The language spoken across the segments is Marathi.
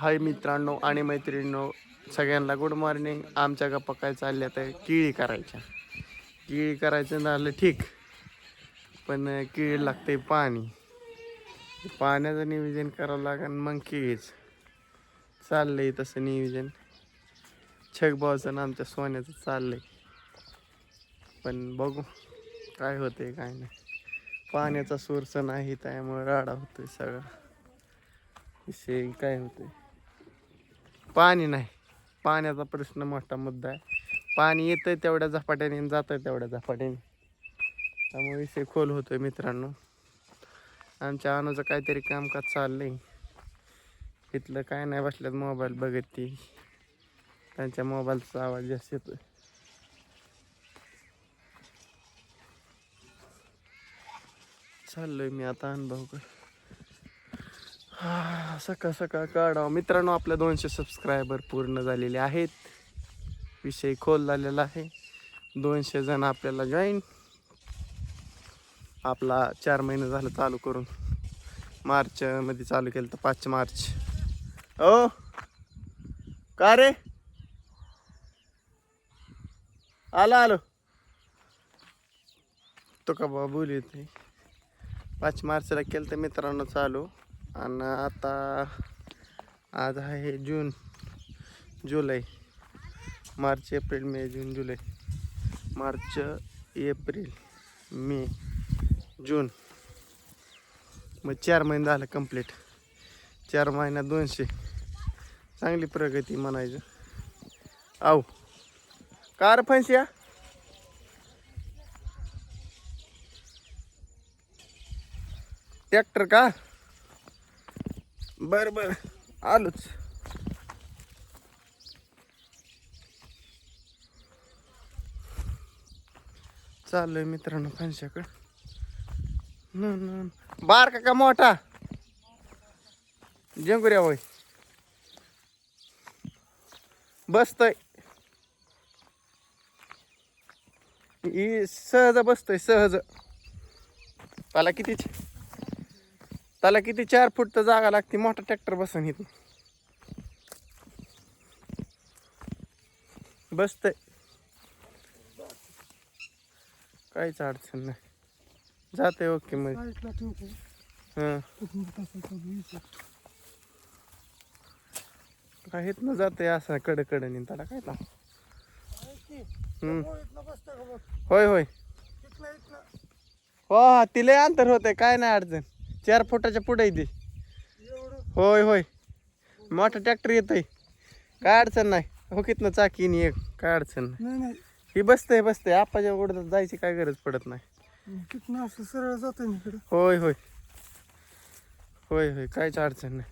हाय मित्रांनो आणि मैत्रिणींनो, सगळ्यांना गुड मॉर्निंग. आमच्या गप्पा काय चालल्या तर केळी करायचं झालं ठीक, पण केळी लागते पाणी. पाण्याचं नियोजन करावं लागेल, मग केळीच चाललंय तसं नियोजन. छगभाऊचं आमच्या सोन्याचं चाललंय, पण बघू काय होतंय काय नाही. पाण्याचा सोर्स नाही त्यामुळे राडा होतोय सगळा. विषय काय होतंय, पाणी नाही. पाण्याचा प्रश्न मोठा मुद्दा आहे. पाणी येतंय तेवढ्या झपाट्याने आणि जातंय तेवढ्या झपाट्याने, त्यामुळे विषय खोल होतोय मित्रांनो. आमच्या अनुचं काहीतरी कामकाज चाललंय इथलं, काय नाही बसल्यात मोबाईल बघत. ती त्यांच्या मोबाईलचा आवाज जास्त येतोय. चाललोय मी आता अनुभव सकाळ सकाळ काढावं मित्रांनो. आपल्या 200 सबस्क्रायबर पूर्ण झालेले आहेत. विषय खोल झालेला आहे. 200 जण आपल्याला जॉईन. आपला 4 महिने झालं चालू करून. मार्च मध्ये चालू केलं तर 5 मार्च. ओ का रे, आलो तो का बाबा बोलू येते. 5 मार्चला केलं तर मित्रांनो चालू. आणि आता आज आहे जून, जुलै, मार्च, एप्रिल, मे, जून, जुलै, मार्च, एप्रिल, मे, जून. मग 4 महिने झालं कंप्लीट. 4 महिन्यात 200, चांगली प्रगती म्हणायचं. आव कार फणस्या ट्रॅक्टर का? बर आलोच. चाललोय मित्रांनो फणस्याकडं. बारका का मोठा? जेंगुऱ्या होय, बसतोय सहज, बसतोय सहज. त्याला किती 4 फूट तर जागा लागते. मोठा ट्रॅक्टर बसन इथं बसतंय, काहीच अडचण नाही. जाते ओके मग. हां काय येत ना जाते असं कडकडनी. त्याला काय लाव. होय होय हो, तिला अंतर होतंय, काय नाही अडचण. 4 फुटाच्या पुढे ती. होय मोठा ट्रॅक्टर येतोय, काय अडचण नाही. हो कितनं चाकीनी एक, काय अडचण नाही. ही बसतंय आपाच्या गोडत जायची काय गरज पडत नाही. असं सरळ जातोय. होय काहीच अडचण नाही.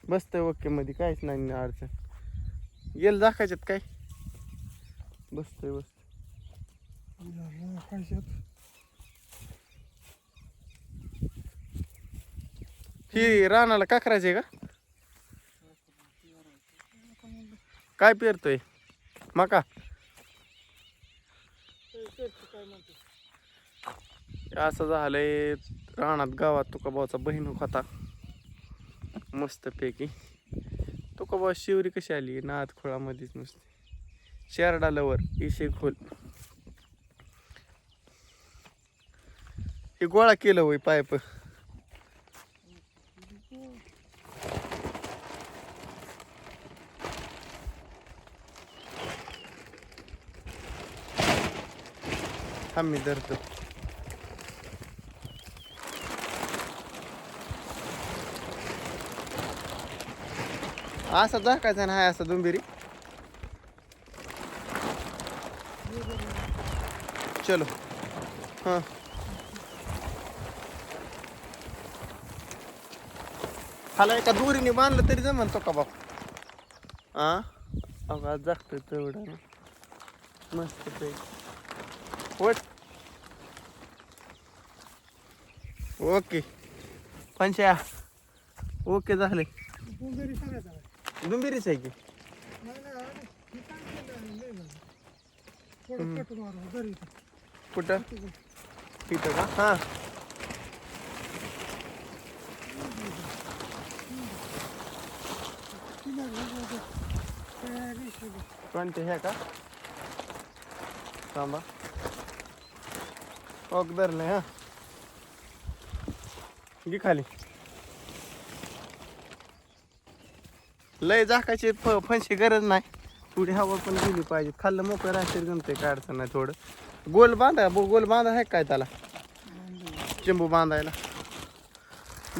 बसतंय ओके मध्ये, काहीच नाही अडचण. गेल दाखायच्यात काय, बसतंय. ही रानाला का करायचंय का? काय पेरतोय? मका. असं झालंय रानात. गावात तुकाबाचा बहीण होता मस्त पैकी. तुकाबा शिवरी कशी आली नाद खोळामध्येच नुसते. शेरडालवर इशे खोल. हे गोळा केलं होय पाईप. आम्ही धरतो. असा दाखायचा नाही असा दुंबिरी. चलो हां हाला एका दोरीने बांधलं तरी जमन तो का बाप. आवाज जागतोय तेवढा मस्त पैकी. वट ओके पंचा ओके झाले. दुंबिरीच आहे की. कुठं तिथं का? हां कोणते ह्या का थांबा ओक धरले हा घे खाली लय झाकायची फणशी गरज नाही थोडी हवा पण गेली पाहिजे खाल्लं मोकळं राहते जमते काय अडचण नाही थोडं गोल बांधा आहे काय त्याला चिंबू बांधायला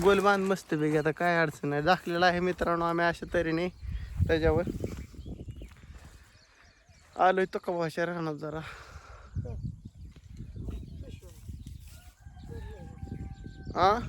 गोल बांध मस्त पैकी आता काय अडचण नाही दाखलेलं आहे मित्रांनो आम्ही अशा तऱ्हेने त्याच्यावर आलोय तो का भाषा राहणार जरा आ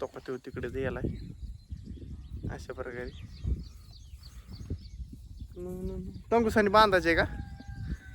तो का तो तिकडे द्यायलाय अशा प्रकारे तंगुसाने बांधायचे का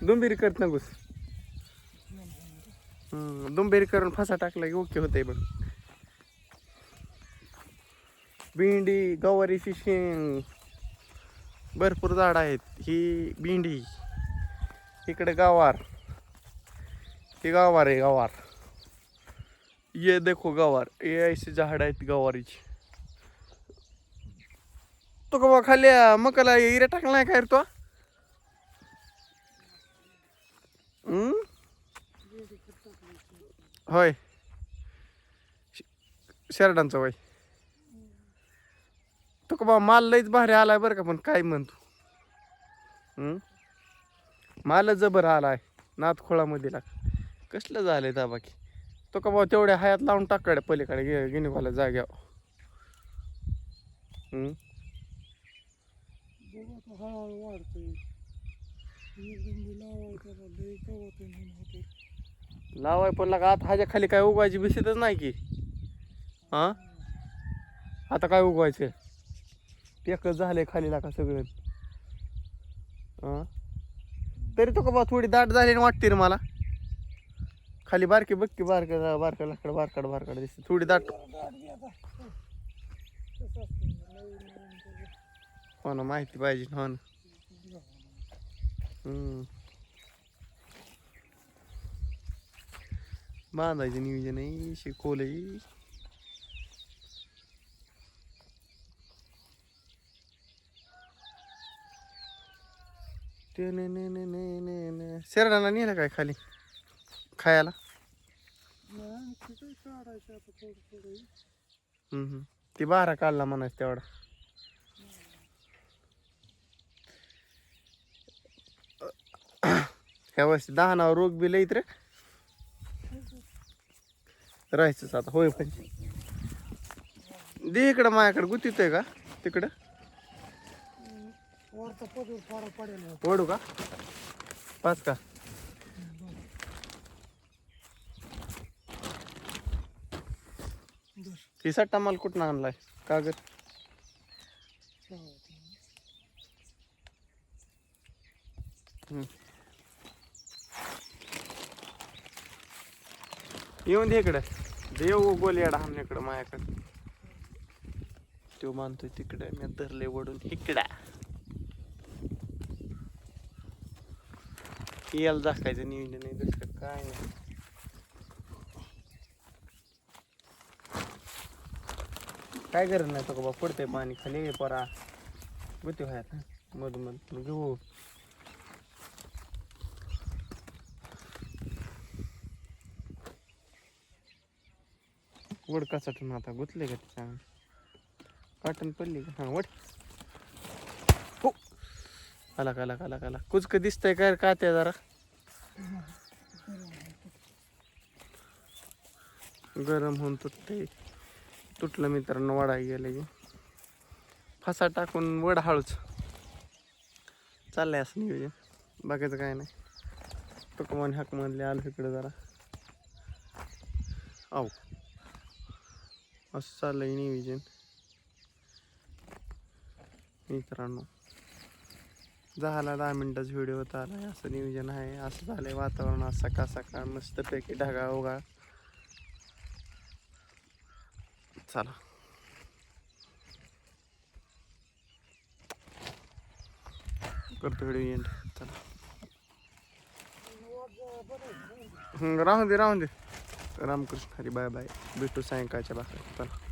दुंबेरी करत नगुस दुंबेरी करून फसा टाकला की ओके होते बघ भेंडी गवारी फिशिंग भरपूर झाड आहेत ही भेंडी इकडे गवार ही गवार आहे गवार ये देखो गवार ये ऐसे झाड आहेत गवारीची तो का खाली मकाला हिरा टाकला नाही काय रे तो होय शेरडांचा वय तो का बाबा माल लईच भारी आलाय बरं का पण काय म्हणतो माल जबर आलाय नाथखोळामध्ये कसलं झालंय दा बाकी तो का बाबा तेवढ्या हयात लावून टाकाड्या पलीकडे गिनीवाला जाग्यावर लावाय पण लागा आता ह्याच्या खाली काय उगवायची भिशीतच नाही की हा आता काय उगवायचं एकच झालंय खाली लागा सगळं तरी तो का बा थोडी दाट झाली वाटते रे मला खाली बारकी बक्की बारका लाकड बारकाड दिसते थोडी दाट हो ना माहिती पाहिजे हो ना बांधायचं नियोजन आहे शिकवलंय शेरडाला नेलं काय खाली खायला ती बारा काढला म्हणायचं तेवढा ह्या वर्षी दहानावर रोग बी लईत रे राहायचंच आता होय पण दे इकडं माझ्याकडे गुतीत का तिकडं ओढू का पाच का ही सट्टा माल कुठं आणलाय कागद येऊन दे इकडं देऊ गोलियाडा हमण्याकडं माझ्याकडं तो मानतोय तिकडे मी धरले वडून इकडा याला दाखायचं नियोजन आहे दुसरं काय नाही काय गरज नाही तो बाबा पडतंय पाणी खाली परा गुती व्हायला मध घेऊ वड काचाटून आता गुतले का तिच्या काटून पडली का हा वड हो आला कुचक दिसतंय काय का त्या जरा गरम होऊन तुटलं मित्रांनो वडाय गेलं की फासा टाकून वड हळूच चाललंय असं नियोजन बाकीचं काय नाही तो कमान हाक म्हणले आलो इकडे जरा आव असं चाललंय नियोजन मित्रांनो झाला 10 मिनिटाचा व्हिडिओ होता आलाय असं नियोजन आहे असं झालंय वातावरण आज सकाळ मस्तपैकी ढगाळ उगाळ चला करतो व्हिडिओ एंड चला राहून दे रामकृष्ण हरी बाय बाय भेटू सायंकाळच्या बाहेर चला